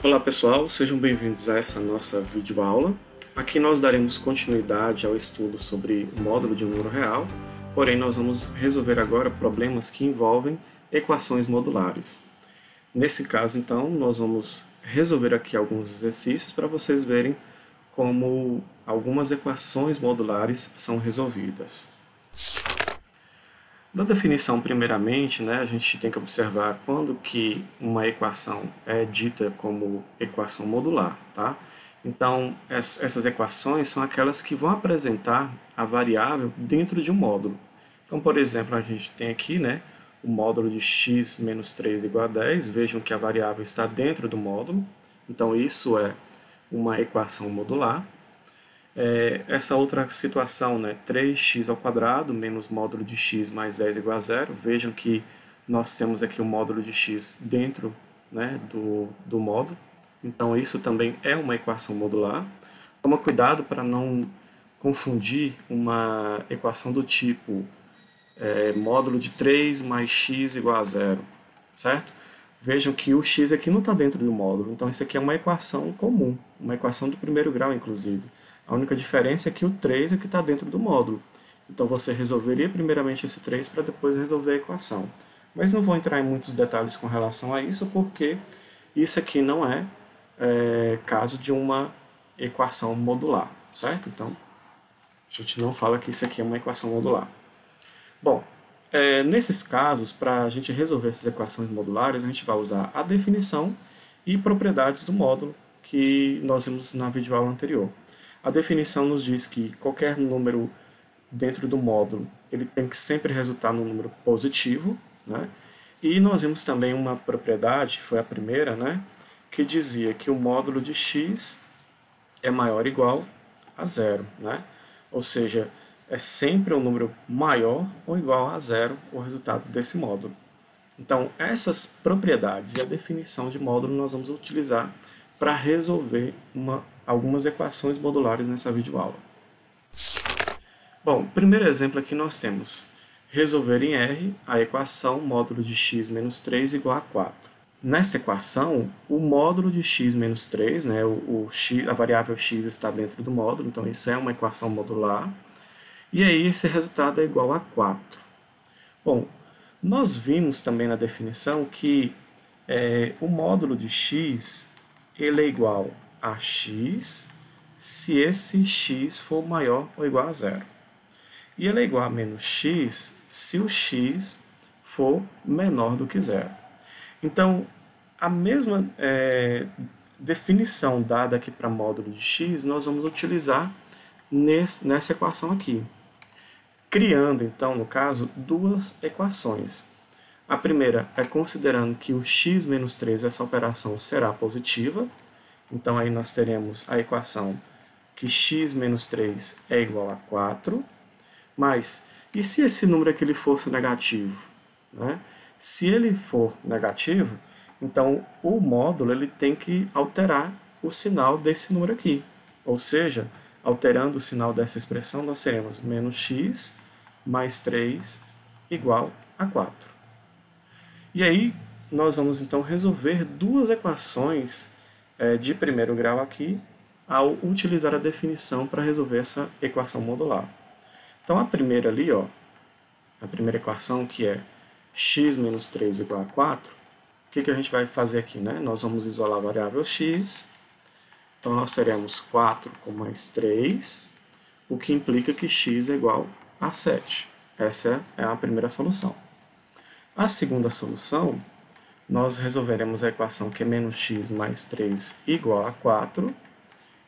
Olá pessoal, sejam bem-vindos a essa nossa videoaula. Aqui nós daremos continuidade ao estudo sobre o módulo de um número real, porém nós vamos resolver agora problemas que envolvem equações modulares. Nesse caso, então, nós vamos resolver aqui alguns exercícios para vocês verem como algumas equações modulares são resolvidas. Da definição, primeiramente, a gente tem que observar quando que uma equação é dita como equação modular, tá? Então, essas equações são aquelas que vão apresentar a variável dentro de um módulo. Então, por exemplo, a gente tem aqui, o módulo de x menos 3 igual a 10. Vejam que a variável está dentro do módulo. Então, isso é uma equação modular. Essa outra situação, 3x ao quadrado menos módulo de x mais 10 igual a 0. Vejam que nós temos aqui o módulo de x dentro do módulo. Então, isso também é uma equação modular. Toma cuidado para não confundir uma equação do tipo módulo de 3 mais x igual a 0, certo? Vejam que o x aqui não está dentro do módulo, então isso aqui é uma equação comum, uma equação do primeiro grau, inclusive. A única diferença é que o 3 é que está dentro do módulo. Então você resolveria primeiramente esse 3 para depois resolver a equação. Mas não vou entrar em muitos detalhes com relação a isso, porque isso aqui não é caso de uma equação modular, certo? Então, a gente não fala que isso aqui é uma equação modular. Bom, nesses casos, para a gente resolver essas equações modulares, a gente vai usar a definição e propriedades do módulo que nós vimos na videoaula anterior. A definição nos diz que qualquer número dentro do módulo ele tem que sempre resultar num número positivo, E nós vimos também uma propriedade, foi a primeira, que dizia que o módulo de x é maior ou igual a zero, Ou seja, é sempre um número maior ou igual a zero o resultado desse módulo. Então, essas propriedades e a definição de módulo nós vamos utilizar para resolver algumas equações modulares nessa videoaula. Bom, primeiro exemplo aqui nós temos resolver em R a equação módulo de x menos 3 igual a 4. Nessa equação, o módulo de x menos 3, a variável x está dentro do módulo, então isso é uma equação modular. E aí esse resultado é igual a 4. Bom, nós vimos também na definição que o módulo de x ele é igual a x se esse x for maior ou igual a zero. E ele é igual a menos x se o x for menor do que zero. Então, a mesma definição dada aqui para módulo de x, nós vamos utilizar nessa equação aqui. Criando, então, no caso, duas equações. A primeira é considerando que o x menos 3, essa operação será positiva. Então, aí nós teremos a equação que x menos 3 é igual a 4. Mas, e se esse número aqui ele fosse negativo? Se ele for negativo, então o módulo ele tem que alterar o sinal desse número aqui. Ou seja, alterando o sinal dessa expressão, nós teremos menos x mais 3 igual a 4. E aí, nós vamos então resolver duas equações de primeiro grau aqui, ao utilizar a definição para resolver essa equação modular. Então, a primeira ali, a primeira equação, que é x menos 3 igual a 4, o que a gente vai fazer aqui? Nós vamos isolar a variável x. Então, nós teremos 4 com mais 3, o que implica que x é igual a 7. Essa é a primeira solução. A segunda solução, nós resolveremos a equação que é menos x mais 3 igual a 4.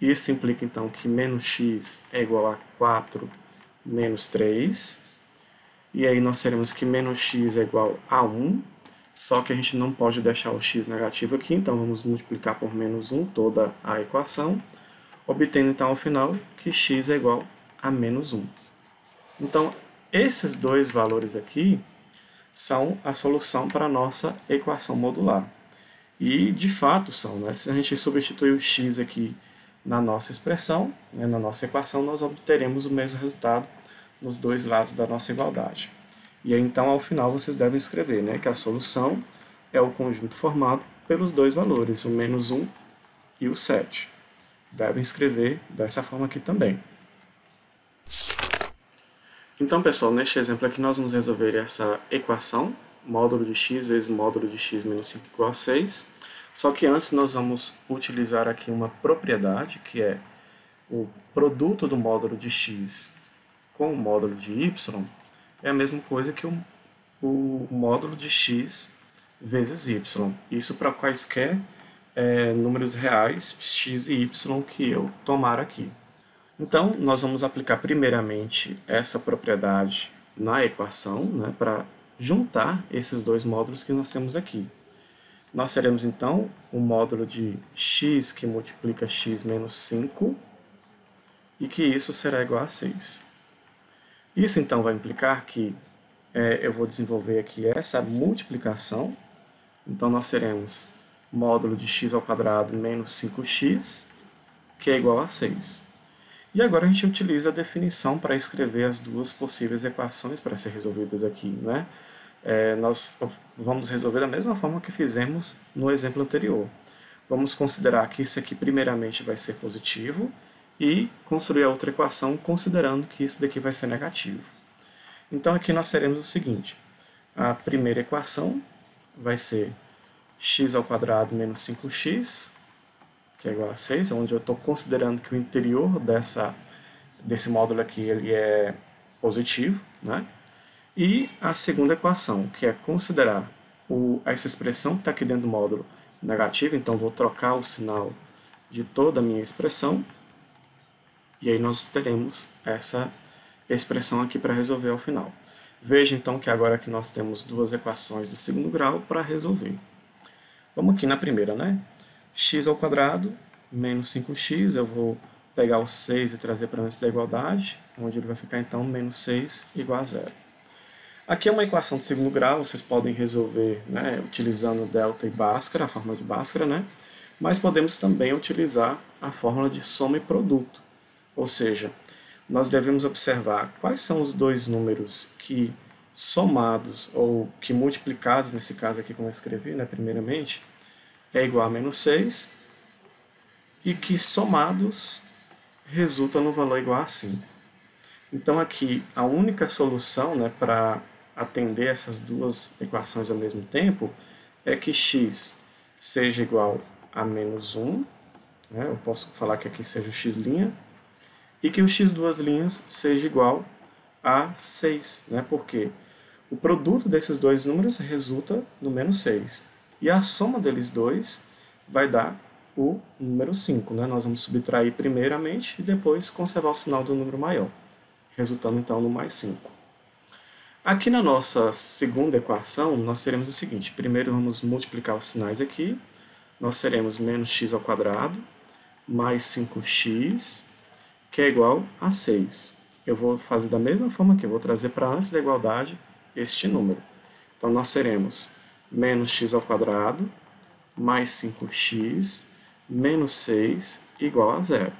Isso implica, então, que menos x é igual a 4 menos 3. E aí nós teremos que menos x é igual a 1. Só que a gente não pode deixar o x negativo aqui, então vamos multiplicar por menos 1 toda a equação, obtendo então ao final que x é igual a menos 1. Então, esses dois valores aqui são a solução para a nossa equação modular. E, de fato, são. Se a gente substituir o x aqui na nossa expressão, na nossa equação, nós obteremos o mesmo resultado nos dois lados da nossa igualdade. E aí, então, ao final, vocês devem escrever que a solução é o conjunto formado pelos dois valores, o menos 1 e o 7. Devem escrever dessa forma aqui também. Então, pessoal, neste exemplo aqui nós vamos resolver essa equação, módulo de x vezes módulo de x menos 5 igual a 6. Só que antes nós vamos utilizar aqui uma propriedade, que é o produto do módulo de x com o módulo de y é a mesma coisa que o módulo de x vezes y. Isso para quaisquer números reais, x e y, que eu tomar aqui. Então, nós vamos aplicar primeiramente essa propriedade na equação, né, para juntar esses dois módulos que nós temos aqui. Nós teremos, então, o módulo de x que multiplica x menos 5, e que isso será igual a 6. Isso, então, vai implicar que eu vou desenvolver aqui essa multiplicação. Então, nós teremos módulo de x ao quadrado menos 5x, que é igual a 6. E agora a gente utiliza a definição para escrever as duas possíveis equações para ser resolvidas aqui, né? Nós vamos resolver da mesma forma que fizemos no exemplo anterior. Vamos considerar que isso aqui primeiramente vai ser positivo e construir a outra equação considerando que isso daqui vai ser negativo. Então aqui nós teremos o seguinte: a primeira equação vai ser x ao quadrado menos 5x, que é igual a 6, onde eu estou considerando que o interior desse módulo aqui ele é positivo, né? E a segunda equação, que é considerar essa expressão que está aqui dentro do módulo negativa, então vou trocar o sinal de toda a minha expressão, e aí nós teremos essa expressão aqui para resolver ao final. Veja então que agora aqui nós temos duas equações do segundo grau para resolver. Vamos aqui na primeira, né? X ao quadrado menos 5x, eu vou pegar o 6 e trazer para antes da igualdade, onde ele vai ficar então menos 6 igual a 0. Aqui é uma equação de segundo grau, vocês podem resolver, né, utilizando delta e Bhaskara, a fórmula de Bhaskara, né? Mas podemos também utilizar a fórmula de soma e produto. Ou seja, nós devemos observar quais são os dois números que somados, ou que multiplicados, nesse caso aqui como eu escrevi, né, primeiramente, é igual a menos 6, e que somados resulta no valor igual a 5. Então aqui a única solução, né, para atender essas duas equações ao mesmo tempo é que x seja igual a menos 1, né, eu posso falar que aqui seja o x', e que o x duas linhas seja igual a 6, né, porque o produto desses dois números resulta no menos 6. E a soma deles dois vai dar o número 5. Né? Nós vamos subtrair primeiramente e depois conservar o sinal do número maior, resultando então no mais 5. Aqui na nossa segunda equação, nós teremos o seguinte: primeiro vamos multiplicar os sinais aqui, nós teremos menos x ao quadrado mais 5x, que é igual a 6. Eu vou fazer da mesma forma que eu vou trazer para antes da igualdade este número. Então nós teremos menos x ao quadrado mais 5x menos 6 igual a 0.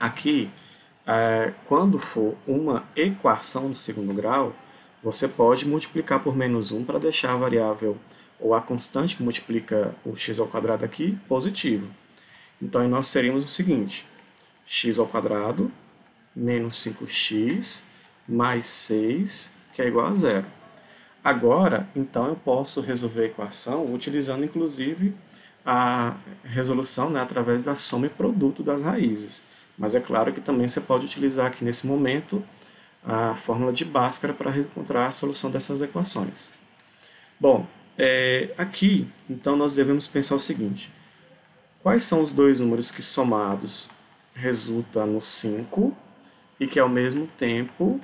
Aqui, quando for uma equação de segundo grau, você pode multiplicar por menos 1 para deixar a variável, ou a constante que multiplica o x ao quadrado aqui, positivo. Então, aí nós teríamos o seguinte: x ao quadrado menos 5x mais 6, que é igual a 0. Agora, então, eu posso resolver a equação utilizando, inclusive, a resolução, né, através da soma e produto das raízes. Mas é claro que também você pode utilizar aqui, nesse momento, a fórmula de Bhaskara para encontrar a solução dessas equações. Bom, aqui, então, nós devemos pensar o seguinte: quais são os dois números que somados resulta no 5 e que, ao mesmo tempo,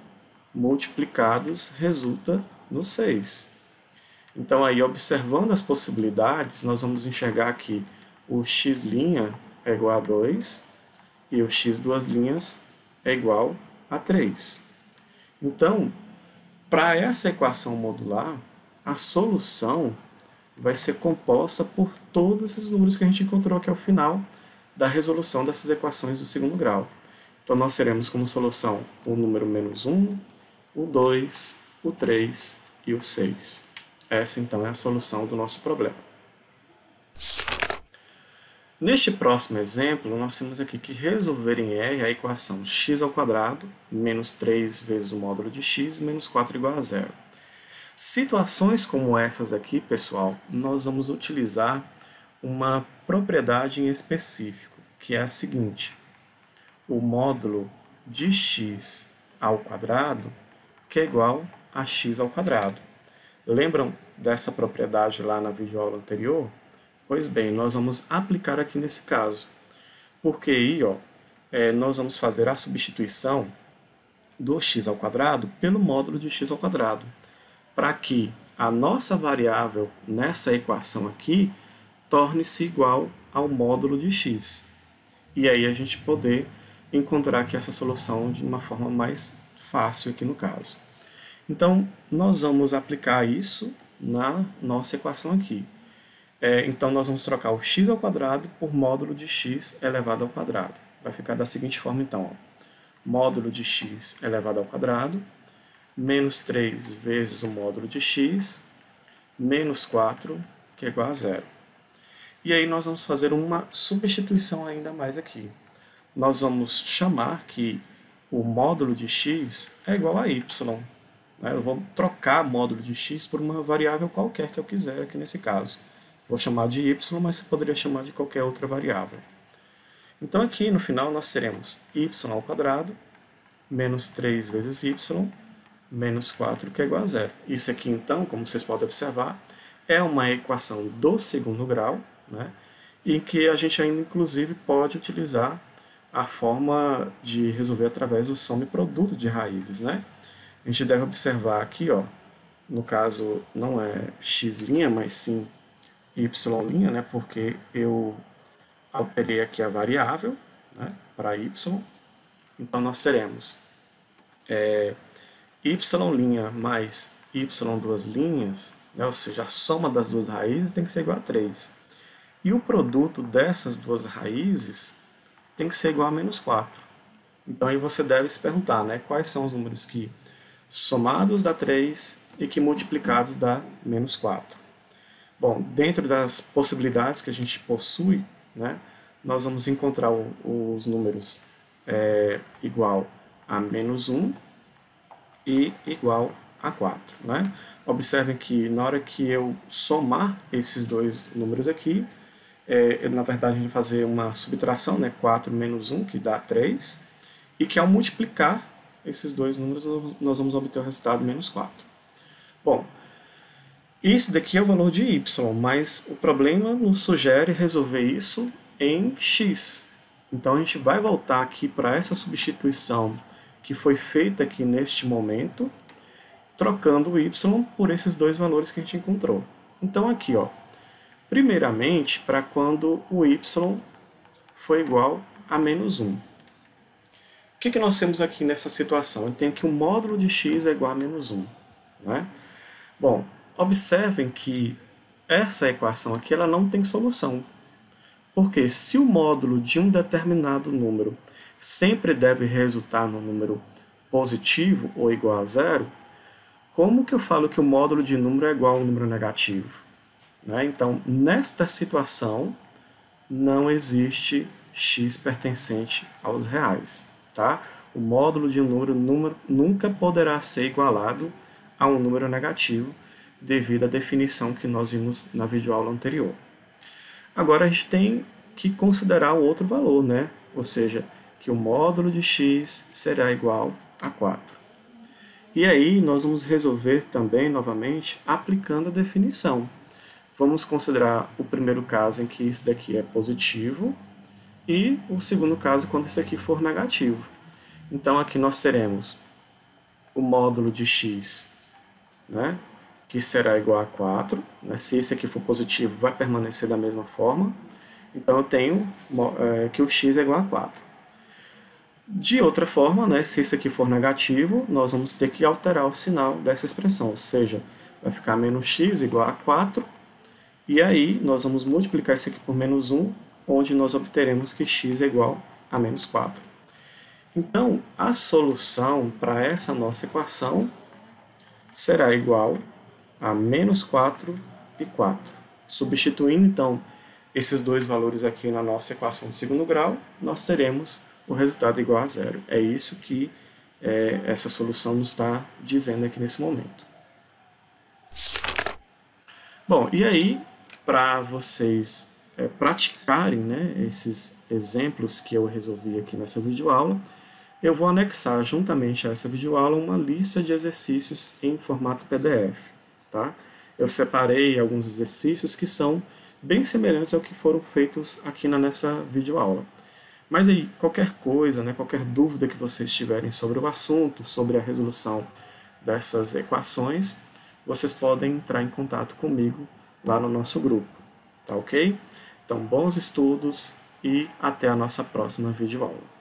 multiplicados resulta no 6. Então, aí, observando as possibilidades, nós vamos enxergar que o x' é igual a 2 e o x duas linhas é igual a 3. Então, para essa equação modular, a solução vai ser composta por todos esses números que a gente encontrou aqui ao final da resolução dessas equações do segundo grau. Então, nós teremos como solução o número menos 1, o 2, o 3 e o 6. Essa, então, é a solução do nosso problema. Neste próximo exemplo, nós temos aqui que resolver em R a equação x² menos 3 vezes o módulo de x menos 4 igual a zero. Situações como essas aqui, pessoal, nós vamos utilizar uma propriedade em específico, que é a seguinte: o módulo de x ao quadrado, que é igual a x ao quadrado. Lembram dessa propriedade lá na videoaula anterior? Pois bem, nós vamos aplicar aqui nesse caso. Porque aí, ó, nós vamos fazer a substituição do x ao quadrado pelo módulo de x ao quadrado, para que a nossa variável nessa equação aqui torne-se igual ao módulo de x. E aí a gente poder encontrar aqui essa solução de uma forma mais fácil aqui no caso. Então, nós vamos aplicar isso na nossa equação aqui. Então, nós vamos trocar o x ao quadrado por módulo de x elevado ao quadrado. Vai ficar da seguinte forma, então. Ó. Módulo de x elevado ao quadrado, menos 3 vezes o módulo de x, menos 4, que é igual a zero. E aí nós vamos fazer uma substituição ainda mais aqui. Nós vamos chamar que o módulo de x é igual a y. Eu vou trocar módulo de x por uma variável qualquer que eu quiser aqui nesse caso. Vou chamar de y, mas você poderia chamar de qualquer outra variável. Então aqui no final nós teremos y ao quadrado, menos 3 vezes y, menos 4, que é igual a zero. Isso aqui então, como vocês podem observar, é uma equação do segundo grau, né, em que a gente ainda inclusive pode utilizar a forma de resolver através do soma e produto de raízes. Né? A gente deve observar aqui, ó, no caso não é x', mas sim y', né, porque eu alterei aqui a variável, né, para y. Então nós teremos y' mais y duas linhas, né, ou seja, a soma das duas raízes tem que ser igual a 3. E o produto dessas duas raízes tem que ser igual a menos 4. Então aí você deve se perguntar, né, quais são os números que somados dá 3 e que multiplicados dá menos 4. Bom, dentro das possibilidades que a gente possui, né, nós vamos encontrar os números igual a menos 1 e igual a 4. Né? Observem que na hora que eu somar esses dois números aqui, na verdade a gente vai fazer uma subtração, né, 4 menos 1, que dá 3, e que ao multiplicar esses dois números nós vamos obter o resultado menos 4. Bom, isso daqui é o valor de y, mas o problema nos sugere resolver isso em x. Então a gente vai voltar aqui para essa substituição que foi feita aqui neste momento, trocando o y por esses dois valores que a gente encontrou. Então aqui, ó, primeiramente, para quando o y for igual a menos 1. O que nós temos aqui nessa situação? Eu tenho que o módulo de x é igual a menos 1. Né? Bom, observem que essa equação aqui ela não tem solução. Porque se o módulo de um determinado número sempre deve resultar no número positivo ou igual a zero, como que eu falo que o módulo de número é igual a um número negativo? Né? Então, nesta situação, não existe x pertencente aos reais. Tá? O módulo de um número nunca poderá ser igualado a um número negativo, devido à definição que nós vimos na videoaula anterior. Agora a gente tem que considerar o outro valor, né? Ou seja, que o módulo de x será igual a 4. E aí nós vamos resolver também, novamente, aplicando a definição. Vamos considerar o primeiro caso em que isso daqui é positivo e o segundo caso quando isso aqui for negativo. Então aqui nós teremos o módulo de x, né, que será igual a 4. Né? Se esse aqui for positivo, vai permanecer da mesma forma. Então eu tenho que o x é igual a 4. De outra forma, né, se esse aqui for negativo, nós vamos ter que alterar o sinal dessa expressão, ou seja, vai ficar menos x igual a 4, e aí nós vamos multiplicar isso aqui por menos 1, onde nós obteremos que x é igual a menos 4. Então, a solução para essa nossa equação será igual a menos 4 e 4. Substituindo, então, esses dois valores aqui na nossa equação de segundo grau, nós teremos o resultado igual a zero. É isso que essa solução nos está dizendo aqui nesse momento. Bom, e aí, para vocês praticarem, né, esses exemplos que eu resolvi aqui nessa videoaula, eu vou anexar juntamente a essa videoaula uma lista de exercícios em formato PDF. Tá? Eu separei alguns exercícios que são bem semelhantes ao que foram feitos aqui nessa videoaula. Mas aí, qualquer coisa, né, qualquer dúvida que vocês tiverem sobre o assunto, sobre a resolução dessas equações, vocês podem entrar em contato comigo lá no nosso grupo, tá ok? Então, bons estudos e até a nossa próxima videoaula.